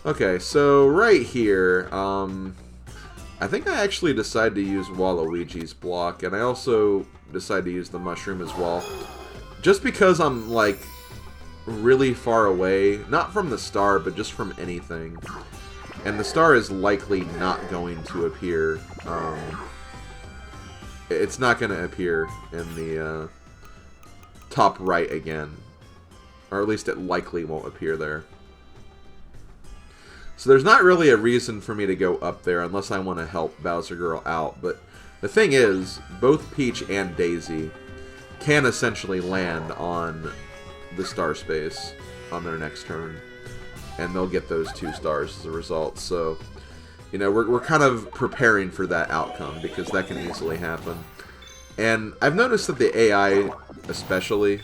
Okay, so right here, I think I actually decided to use Waluigi's block, and I also decided to use the mushroom as well. Just because I'm, like, really far away, not from the star, but just from anything. And the star is likely not going to appear. It's not going to appear in the top right again. Or at least it likely won't appear there. So there's not really a reason for me to go up there unless I want to help Bowser Girl out. But the thing is, both Peach and Daisy can essentially land on the star space on their next turn. And they'll get those 2 stars as a result. So, you know, we're kind of preparing for that outcome because that can easily happen. And I've noticed that the AI especially,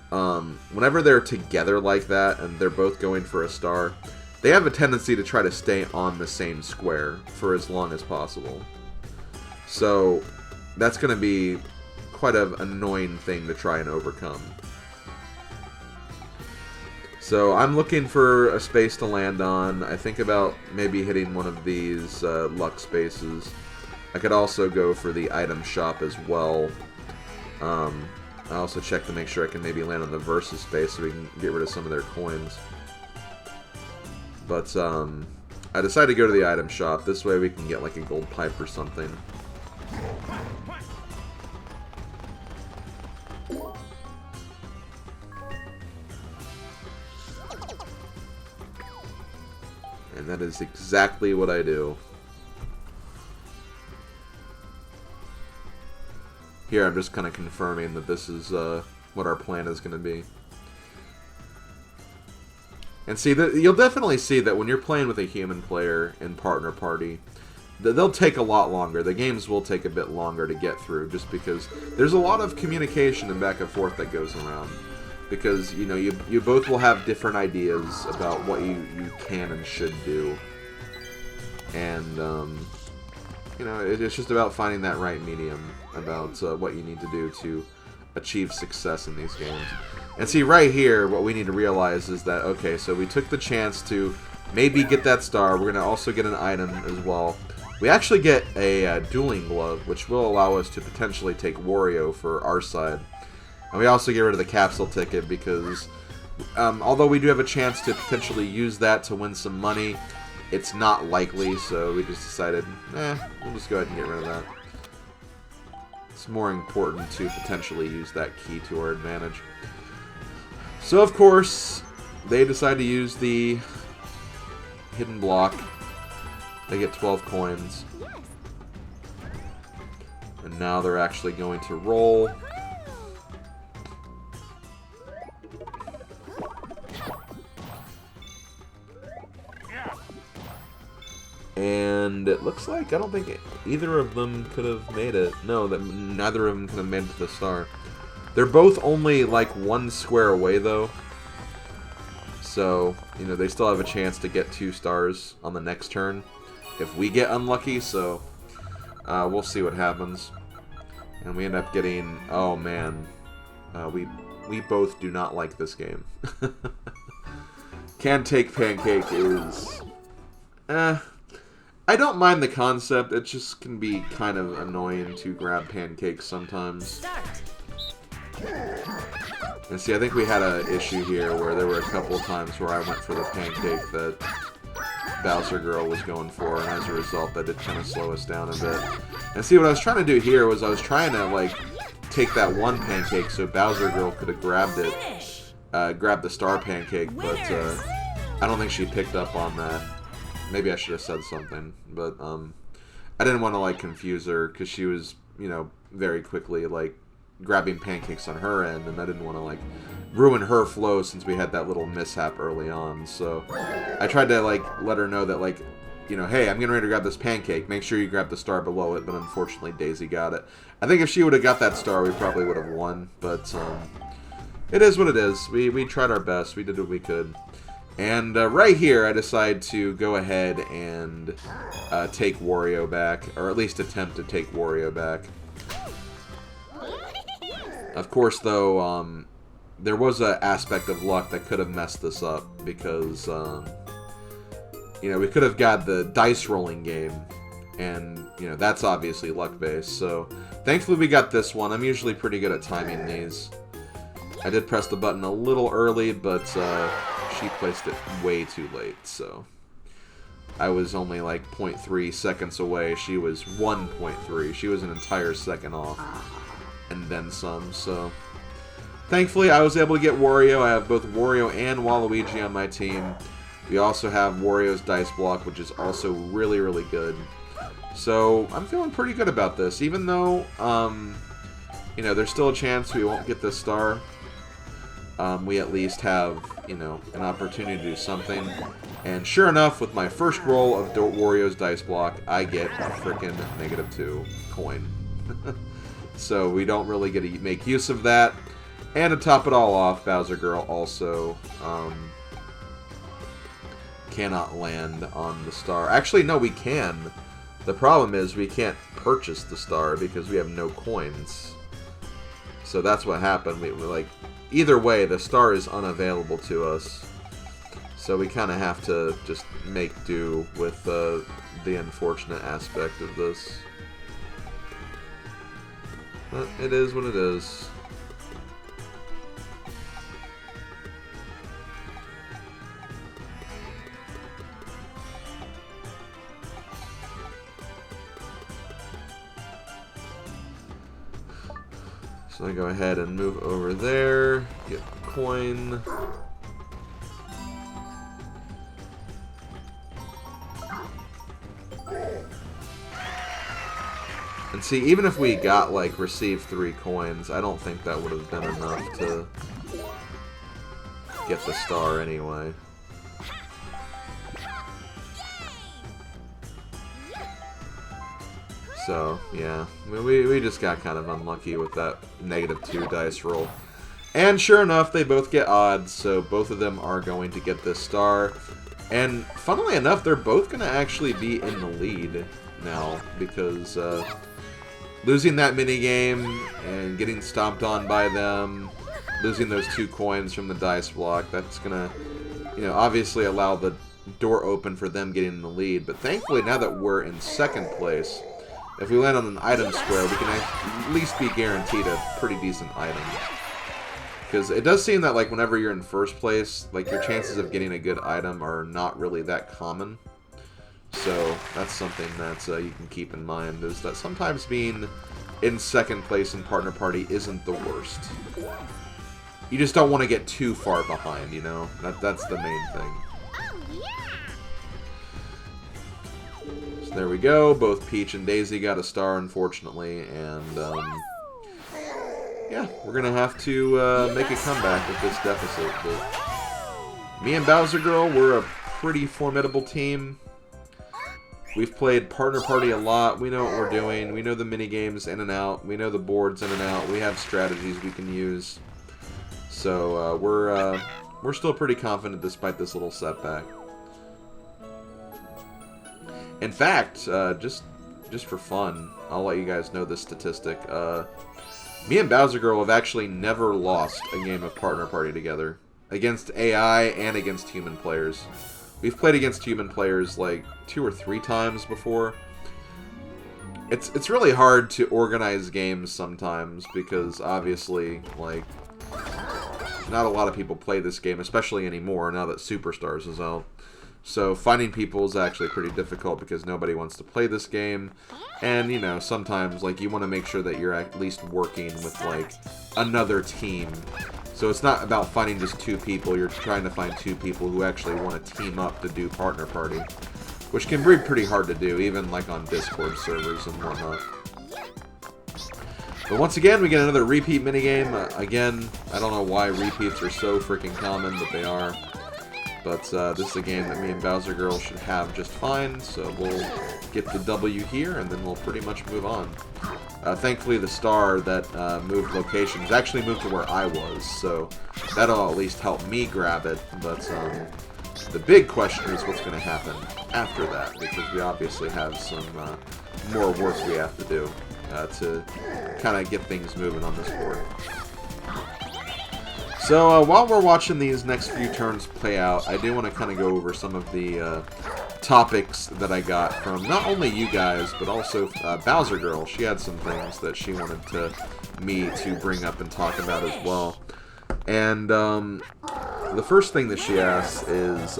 whenever they're together like that and they're both going for a star, they have a tendency to try to stay on the same square for as long as possible. So that's going to be quite an annoying thing to try and overcome. So I'm looking for a space to land on. I think about maybe hitting one of these luck spaces. I could also go for the item shop as well. I also check to make sure I can maybe land on the versus space so we can get rid of some of their coins. But I decided to go to the item shop. This way we can get like a gold pipe or something. And that is exactly what I do. Here I'm just kind of confirming that this is what our plan is going to be. And see, you'll definitely see that when you're playing with a human player in Partner Party, they'll take a lot longer. The games will take a bit longer to get through, just because there's a lot of communication and back and forth that goes around. Because, you know, you both will have different ideas about what you can and should do. And, you know, it's just about finding that right medium about what you need to do to achieve success in these games. And see, right here, what we need to realize is that, okay, so we took the chance to maybe get that star. We're going to also get an item as well. We actually get a dueling glove, which will allow us to potentially take Wario for our side. And we also get rid of the capsule ticket because, although we do have a chance to potentially use that to win some money, it's not likely, so we just decided, we'll just go ahead and get rid of that. It's more important to potentially use that key to our advantage. So, of course, they decide to use the hidden block. They get 12 coins. And now they're actually going to roll. And it looks like, I don't think either of them could have made it. No, that neither of them could have made it to the star. They're both only like 1 square away, though. So, you know, they still have a chance to get 2 stars on the next turn if we get unlucky, so we'll see what happens. And we end up getting, oh man, we both do not like this game. Can Take Pancake is, I don't mind the concept, it just can be kind of annoying to grab pancakes sometimes. And see, I think we had an issue here where there were a couple of times where I went for the pancake that Bowser Girl was going for, and as a result, that did kind of slow us down a bit. And see, what I was trying to do here was I was trying to, like, take that one pancake so Bowser Girl could have grabbed it, grabbed the star pancake, but I don't think she picked up on that. Maybe I should have said something, but I didn't want to, like, confuse her, because she was, you know, very quickly, like, grabbing pancakes on her end, and I didn't want to, like, ruin her flow since we had that little mishap early on. So I tried to, like, let her know that, like, you know, hey, I'm getting ready to grab this pancake. Make sure you grab the star below it, but unfortunately Daisy got it. I think if she would have got that star, we probably would have won, but it is what it is. We tried our best. We did what we could. And right here, I decide to go ahead and take Wario back, or at least attempt to take Wario back. Of course, though, there was an aspect of luck that could have messed this up, because you know, we could have got the dice rolling game, and, you know, that's obviously luck-based, so thankfully we got this one. I'm usually pretty good at timing these. I did press the button a little early, but she placed it way too late, so I was only like 0.3 seconds away. She was 1.3. She was an entire second off, and then some, so thankfully I was able to get Wario. I have both Wario and Waluigi on my team. We also have Wario's dice block, which is also really, really good. So I'm feeling pretty good about this, even though, you know, there's still a chance we won't get this star. We at least have, you know, an opportunity to do something. And sure enough, with my first roll of Wario's dice block, I get a frickin' -2 coin. So we don't really get to make use of that. And to top it all off, Bowser Girl also cannot land on the star. Actually, no, we can. The problem is we can't purchase the star because we have no coins. So that's what happened. We like, either way, the star is unavailable to us. So we kind of have to just make do with the unfortunate aspect of this. But it is what it is. So I go ahead and move over there, get the coin. And see, even if we got, like, received 3 coins, I don't think that would have been enough to get the star anyway. So, yeah, I mean, we just got kind of unlucky with that -2 dice roll. And sure enough, they both get odds, so both of them are going to get this star. And funnily enough, they're both going to actually be in the lead now, because losing that minigame and getting stomped on by them, losing those 2 coins from the dice block, that's going to, you know, obviously allow the door open for them getting in the lead. But thankfully, now that we're in 2nd place, if we land on an item square, we can at least be guaranteed a pretty decent item. Because it does seem that, like, whenever you're in 1st place, like, your chances of getting a good item are not really that common. So that's something that you can keep in mind, is that sometimes being in 2nd place in Partner Party isn't the worst. You just don't want to get too far behind, you know? That's the main thing. So there we go. Both Peach and Daisy got a star, unfortunately, and yeah, we're gonna have to make a comeback with this deficit. But me and Bowser Girl, we're a pretty formidable team. We've played Partner Party a lot. We know what we're doing. We know the minigames in and out. We know the boards in and out. We have strategies we can use. So we're still pretty confident despite this little setback. In fact, just for fun, I'll let you guys know this statistic. Me and Bowser Girl have actually never lost a game of Partner Party together. Against AI and against human players. We've played against human players like 2 or 3 times before. It's really hard to organize games sometimes because obviously, like, not a lot of people play this game, especially anymore now that Superstars is out. So finding people is actually pretty difficult because nobody wants to play this game. And, you know, sometimes, like, you want to make sure that you're at least working with, like, another team. So it's not about finding just 2 people. You're trying to find 2 people who actually want to team up to do Partner Party. Which can be pretty hard to do, even, like, on Discord servers and whatnot. But once again, we get another repeat minigame. Again, I don't know why repeats are so freaking common, but they are. But this is a game that me and Bowser Girl should have just fine, so we'll get the W here, and then we'll pretty much move on. Thankfully, the star that moved locations actually moved to where I was, so that'll at least help me grab it. But the big question is what's going to happen after that, because we obviously have some more work we have to do to kind of get things moving on this board. So while we're watching these next few turns play out, I do want to kind of go over some of the topics that I got from not only you guys, but also Bowser Girl. She had some things that she wanted me to bring up and talk about as well. And the first thing that she asks is,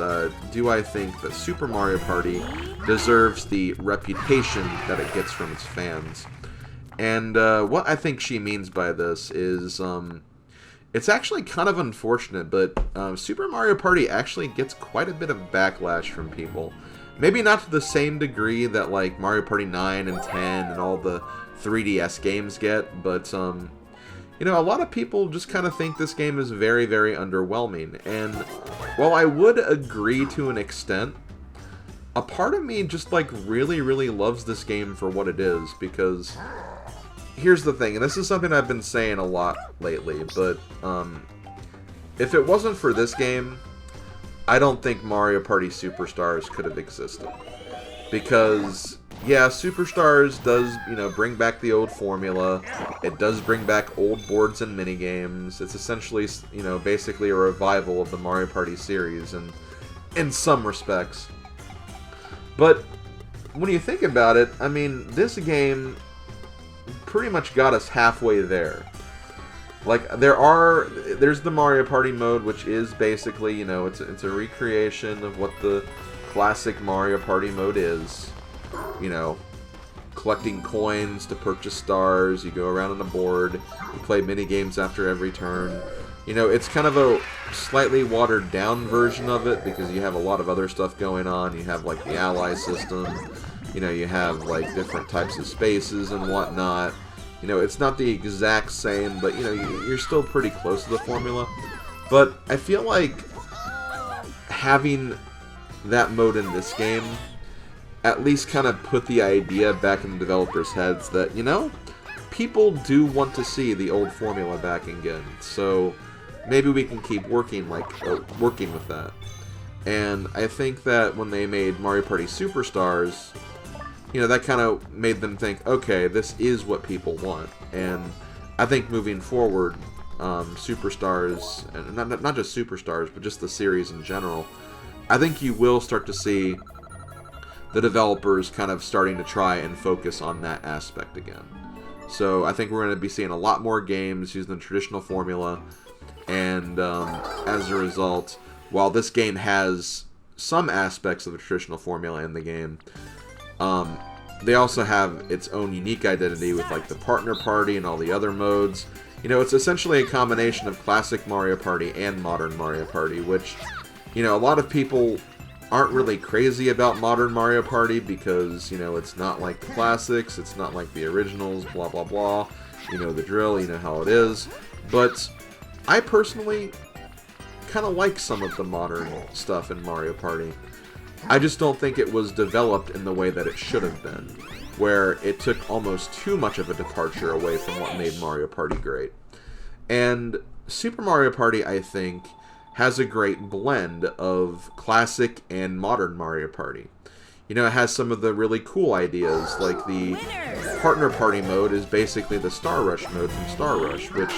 do I think that Super Mario Party deserves the reputation that it gets from its fans? And what I think she means by this is, it's actually kind of unfortunate, but Super Mario Party actually gets quite a bit of backlash from people. Maybe not to the same degree that like Mario Party 9 and 10 and all the 3DS games get, but you know, a lot of people just kind of think this game is very, very underwhelming. And while I would agree to an extent, a part of me just like really, really loves this game for what it is, because here's the thing, and this is something I've been saying a lot lately, but if it wasn't for this game, I don't think Mario Party Superstars could have existed. Because, yeah, Superstars does, you know, bring back the old formula. It does bring back old boards and minigames. It's essentially, you know, basically a revival of the Mario Party series in some respects. But when you think about it, I mean, this game pretty much got us halfway there. Like, there's the Mario Party mode, which is basically, you know, it's a recreation of what the classic Mario Party mode is. You know, collecting coins to purchase stars, you go around on a board, you play mini-games after every turn. You know, it's kind of a slightly watered down version of it, because you have a lot of other stuff going on. You have, like, the ally system, you know, you have, like, different types of spaces and whatnot. You know, it's not the exact same, but, you know, you're still pretty close to the formula. But I feel like having that mode in this game at least kind of put the idea back in the developers' heads that, you know, people do want to see the old formula back again. So maybe we can keep working with that. And I think that when they made Mario Party Superstars, you know, that kind of made them think, okay, this is what people want. And I think moving forward, Superstars, and not just Superstars, but just the series in general, I think you will start to see the developers kind of starting to try and focus on that aspect again. So I think we're going to be seeing a lot more games using the traditional formula, and as a result, while this game has some aspects of the traditional formula in the game, they also have its own unique identity with like the partner party and all the other modes. You know, it's essentially a combination of classic Mario Party and modern Mario Party, which, you know, a lot of people aren't really crazy about modern Mario Party because, you know, it's not like the classics, it's not like the originals, blah blah blah. You know the drill, you know how it is. But I personally kind of like some of the modern stuff in Mario Party. I just don't think it was developed in the way that it should have been, where it took almost too much of a departure away from what made Mario Party great. And Super Mario Party, I think, has a great blend of classic and modern Mario Party. You know, it has some of the really cool ideas, like the partner party mode is basically the Star Rush mode from Star Rush, which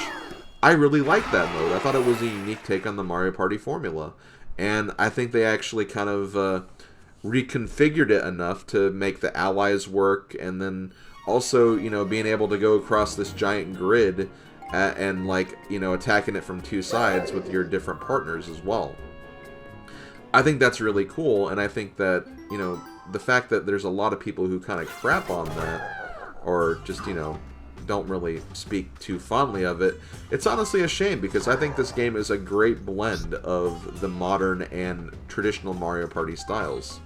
I really liked that mode. I thought it was a unique take on the Mario Party formula. And I think they actually kind of reconfigured it enough to make the allies work, and then also, you know, being able to go across this giant grid and, like, you know, attacking it from two sides with your different partners as well. I think that's really cool, and I think that, you know, the fact that there's a lot of people who kind of crap on that, or just, you know, don't really speak too fondly of it, it's honestly a shame, because I think this game is a great blend of the modern and traditional Mario Party styles.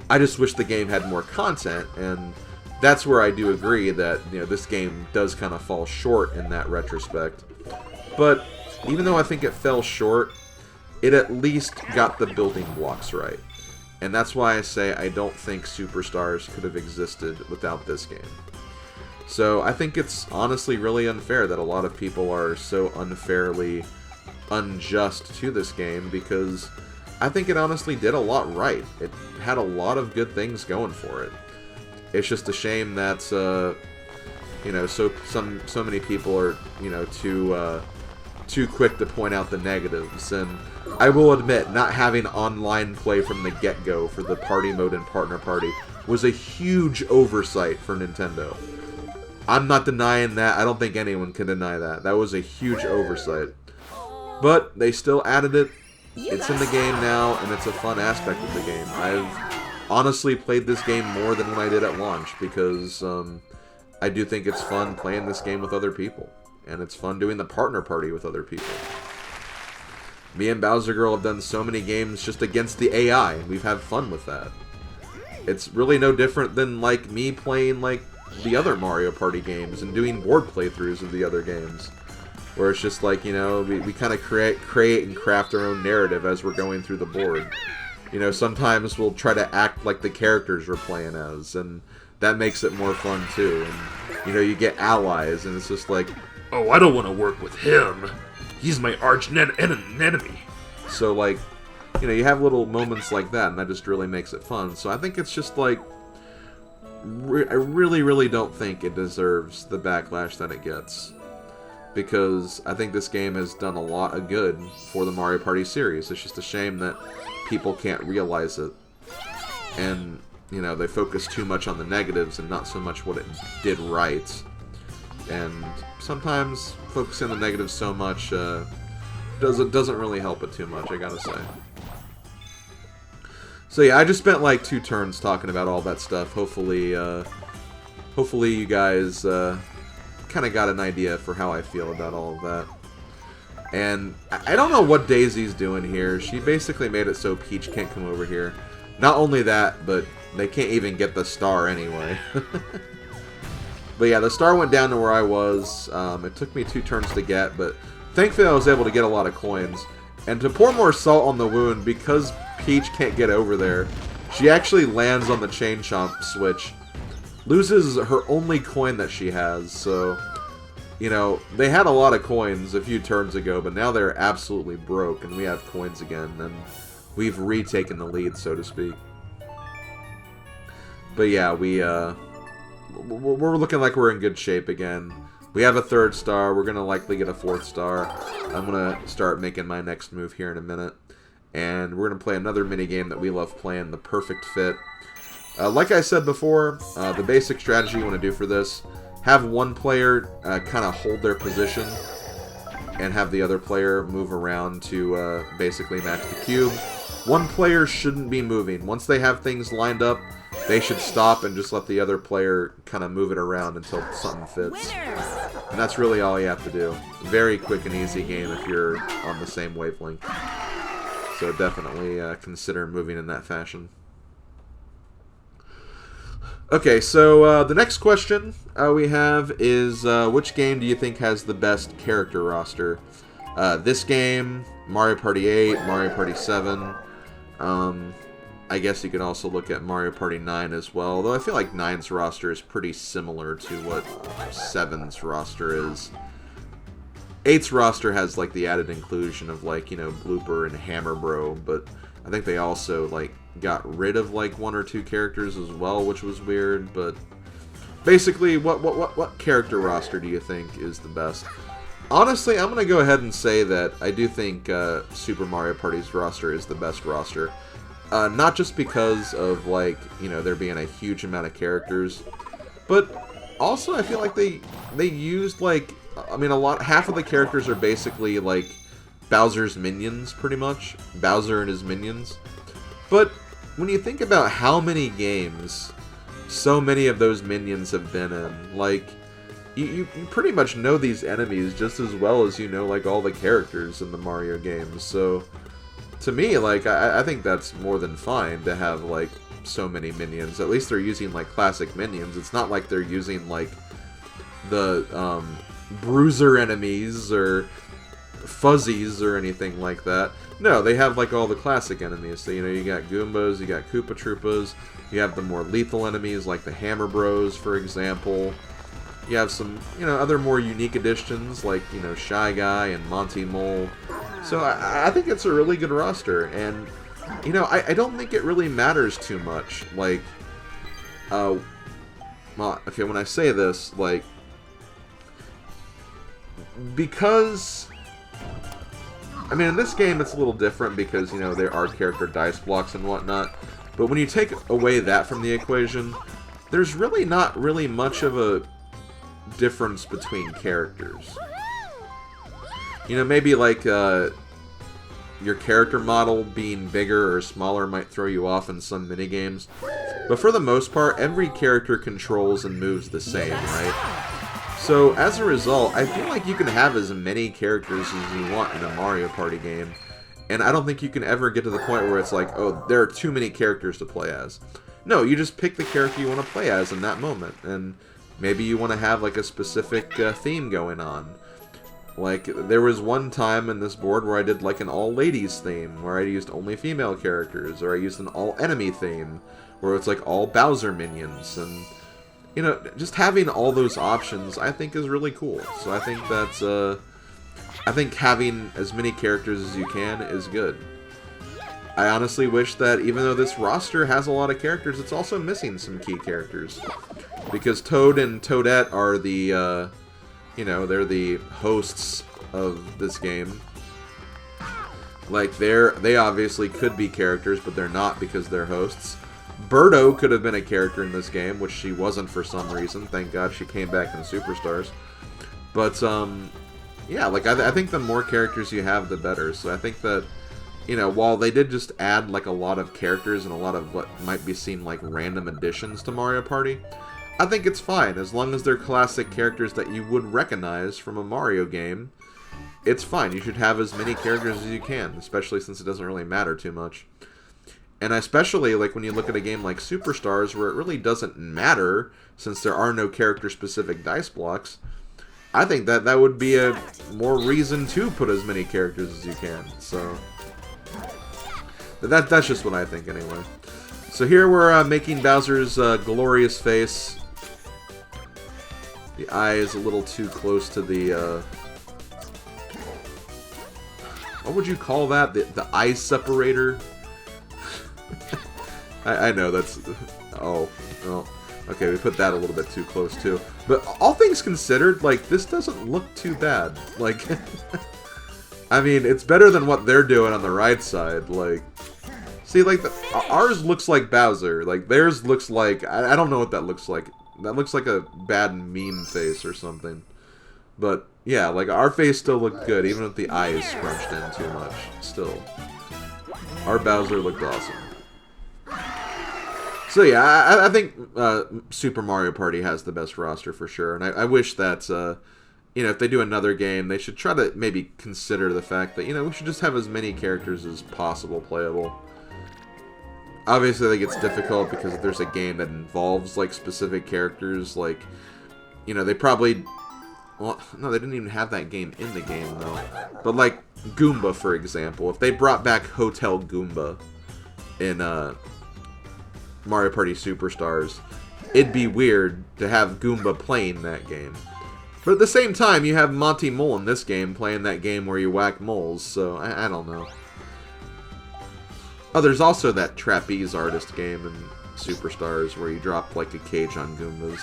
I just wish the game had more content, and that's where I do agree that, you know, this game does kind of fall short in that retrospect. But even though I think it fell short, it at least got the building blocks right. And that's why I say I don't think Superstars could have existed without this game. So I think it's honestly really unfair that a lot of people are so unfairly unjust to this game, because I think it honestly did a lot right. It had a lot of good things going for it. It's just a shame that, you know, so many people are, you know, too too quick to point out the negatives. And I will admit, not having online play from the get-go for the party mode and partner party was a huge oversight for Nintendo. I'm not denying that. I don't think anyone can deny that. That was a huge oversight. But they still added it. It's in the game now, and it's a fun aspect of the game. I've honestly played this game more than when I did at launch, because I do think it's fun playing this game with other people. And it's fun doing the partner party with other people. Me and Bowser Girl have done so many games just against the AI, and we've had fun with that. It's really no different than, like, me playing, like, the other Mario Party games and doing board playthroughs of the other games. Where it's just like, you know, we kind of create and craft our own narrative as we're going through the board. You know, sometimes we'll try to act like the characters we're playing as, and that makes it more fun, too. And, you know, you get allies, and it's just like, oh, I don't want to work with him. He's my arch enemy. So, like, you know, you have little moments like that, and that just really makes it fun. So I think it's just, like, I really, really don't think it deserves the backlash that it gets. Because I think this game has done a lot of good for the Mario Party series. It's just a shame that people can't realize it. And, you know, they focus too much on the negatives and not so much what it did right. And sometimes focusing on the negatives so much doesn't really help it too much, I gotta say. So yeah, I just spent like 2 turns talking about all that stuff. Hopefully you guys kind of got an idea for how I feel about all of that. And I don't know what Daisy's doing here. She basically made it so Peach can't come over here. Not only that, but they can't even get the star anyway. But yeah, the star went down to where I was. It took me 2 turns to get, but thankfully I was able to get a lot of coins. And to pour more salt on the wound, because Peach can't get over there, she actually lands on the Chain Chomp switch. Loses her only coin that she has, so, you know, they had a lot of coins a few turns ago, but now they're absolutely broke, and we have coins again, and we've retaken the lead, so to speak. But yeah, we're looking like we're in good shape again. We have a 3rd star. We're going to likely get a 4th star. I'm going to start making my next move here in a minute. And we're going to play another minigame that we love playing, the Perfect Fit. Like I said before, the basic strategy you want to do for this, have one player kind of hold their position and have the other player move around to basically match the cube. One player shouldn't be moving. Once they have things lined up, they should stop and just let the other player kind of move it around until something fits. And that's really all you have to do. Very quick and easy game if you're on the same wavelength. So definitely consider moving in that fashion. Okay, so the next question we have is, which game do you think has the best character roster? This game, Mario Party 8, Mario Party 7, I guess you can also look at Mario Party 9 as well, though I feel like 9's roster is pretty similar to what 7's roster is. 8's roster has, like, the added inclusion of, like, you know, Blooper and Hammer Bro, but I think they also, like, got rid of, like, 1 or 2 characters as well, which was weird, but basically, what character roster do you think is the best? Honestly, I'm going to go ahead and say that I do think Super Mario Party's roster is the best roster. Not just because of, like, you know, there being a huge amount of characters, but also I feel like they used, like, I mean, half of the characters are basically, like, Bowser's minions, pretty much. Bowser and his minions. But when you think about how many games so many of those minions have been in, like, you pretty much know these enemies just as well as you know, like, all the characters in the Mario games, so to me, like, I think that's more than fine to have, like, so many minions. At least they're using, like, classic minions. It's not like they're using, like, the bruiser enemies or fuzzies or anything like that. No, they have, like, all the classic enemies. So, you know, you got Goombas, you got Koopa Troopas, you have the more lethal enemies like the Hammer Bros, for example. You have some, you know, other more unique additions like, you know, Shy Guy and Monty Mole. So I think it's a really good roster, and, you know, I don't think it really matters too much. Like, well, okay, when I say this, like, because I mean, in this game, it's a little different because, you know, there are character dice blocks and whatnot. But when you take away that from the equation, there's really not really much of a difference between characters. You know, maybe like your character model being bigger or smaller might throw you off in some minigames. But for the most part, every character controls and moves the same, right? So, as a result, I feel like you can have as many characters as you want in a Mario Party game. And I don't think you can ever get to the point where it's like, oh, there are too many characters to play as. No, you just pick the character you want to play as in that moment. And maybe you want to have like a specific theme going on. Like, there was one time in this board where I did like an all-ladies theme, where I used only female characters, or I used an all-enemy theme, where it's like all Bowser minions, and, you know, just having all those options, I think, is really cool. So I think that's, I think having as many characters as you can is good. I honestly wish that even though this roster has a lot of characters, it's also missing some key characters. Because Toad and Toadette are the, you know, they're the hosts of this game. Like, they obviously could be characters, but they're not because they're hosts. Birdo could have been a character in this game, which she wasn't for some reason. Thank God she came back in Superstars. But, yeah, like, I think the more characters you have, the better. So I think that, you know, while they did just add, like, a lot of characters and a lot of what might be seen like random additions to Mario Party, I think it's fine. As long as they're classic characters that you would recognize from a Mario game, it's fine. You should have as many characters as you can, especially since it doesn't really matter too much. And especially, like, when you look at a game like Superstars, where it really doesn't matter, since there are no character-specific dice blocks, I think that that would be a more reason to put as many characters as you can. So, that's just what I think, anyway. So here we're making Bowser's glorious face. The eye is a little too close to the, what would you call that? The eye separator? I know that's... Oh, well, okay, we put that a little bit too close, too. But all things considered, like, this doesn't look too bad. Like, I mean, it's better than what they're doing on the right side. Like, see, like, ours looks like Bowser. Like, theirs looks like... I don't know what that looks like. That looks like a bad meme face or something. But, yeah, like, our face still looked good, even if the eye is scrunched in too much. Still. Our Bowser looked awesome. So yeah, I think Super Mario Party has the best roster for sure, and I wish that, you know, if they do another game, they should try to maybe consider the fact that, you know, we should just have as many characters as possible playable. Obviously, I think it's difficult because if there's a game that involves, like, specific characters, like, you know, they probably... Well, no, they didn't even have that game in the game, though. But, like, Goomba, for example. If they brought back Hotel Goomba in, Mario Party Superstars, it'd be weird to have Goomba playing that game. But at the same time, you have Monty Mole in this game playing that game where you whack moles, so I don't know. Oh, there's also that Trapeze Artist game in Superstars where you drop, like, a cage on Goombas.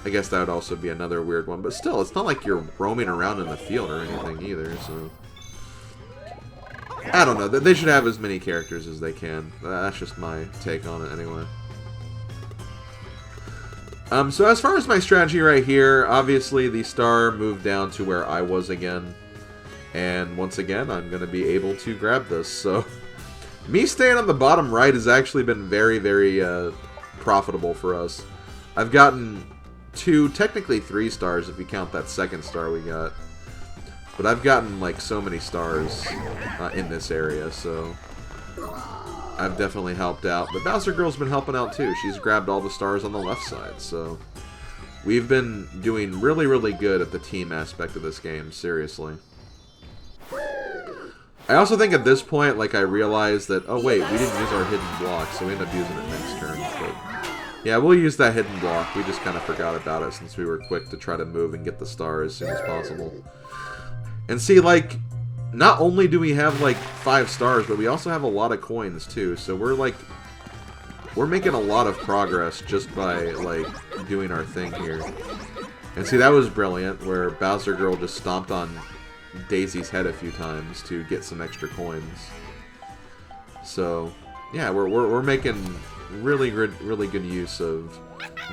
I guess that would also be another weird one, but still, it's not like you're roaming around in the field or anything either, so... I don't know. They should have as many characters as they can. That's just my take on it, anyway. So as far as my strategy right here, obviously the star moved down to where I was again. And once again, I'm going to be able to grab this. So, me staying on the bottom right has actually been very, very profitable for us. I've gotten 2, technically 3 stars if you count that second star we got. But I've gotten, like, so many stars in this area, so I've definitely helped out. But Bowser Girl's been helping out, too. She's grabbed all the stars on the left side, so we've been doing really, really good at the team aspect of this game, seriously. I also think at this point, like, I realized that, oh, wait, we didn't use our hidden block, so we end up using it next turn. But yeah, we'll use that hidden block. We just kind of forgot about it since we were quick to try to move and get the star as soon as possible. And see, like, not only do we have, like, 5 stars, but we also have a lot of coins, too. So we're, like, we're making a lot of progress just by, like, doing our thing here. And see, that was brilliant, where Bowser Girl just stomped on Daisy's head a few times to get some extra coins. So, yeah, we're making really good use of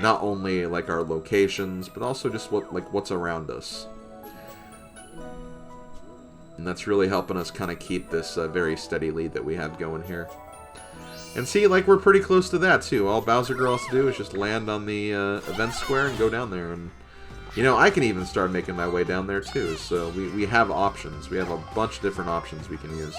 not only like our locations, but also just what's around us. And that's really helping us kind of keep this very steady lead that we have going here. And see, like, we're pretty close to that, too. All Bowser Girl has to do is just land on the event square and go down there. And, you know, I can even start making my way down there, too. So we have options. We have a bunch of different options we can use.